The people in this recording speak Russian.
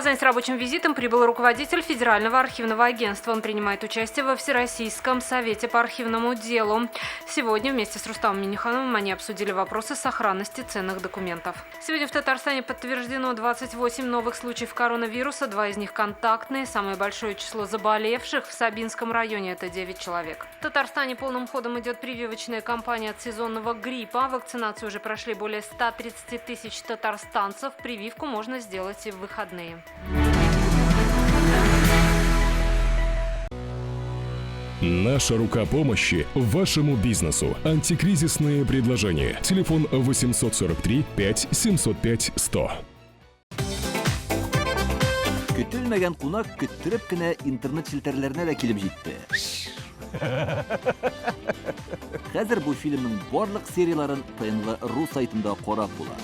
Казань с рабочим визитом прибыл руководитель Федерального архивного агентства. Он принимает участие во Всероссийском совете по архивному делу. Сегодня вместе с Рустамом Миннихановым они обсудили вопросы сохранности ценных документов. Сегодня в Татарстане подтверждено 28 новых случаев коронавируса, 2 из них контактные. Самое большое число заболевших в Сабинском районе – это 9 человек. В Татарстане полным ходом идет прививочная кампания от сезонного гриппа. Вакцинацию уже прошли более 130 тысяч татарстанцев. Прививку можно сделать и в выходные. Наша рука помощи вашему бизнесу. Антикризисные предложения. Телефон 843 5 705 100. Көтелмәгән кунак көттүреп кенә интернет челтәрләренә дә килеп җитте. Хәзер бу фильмның барлык серияларын ТНВ.ру сайтында карап була.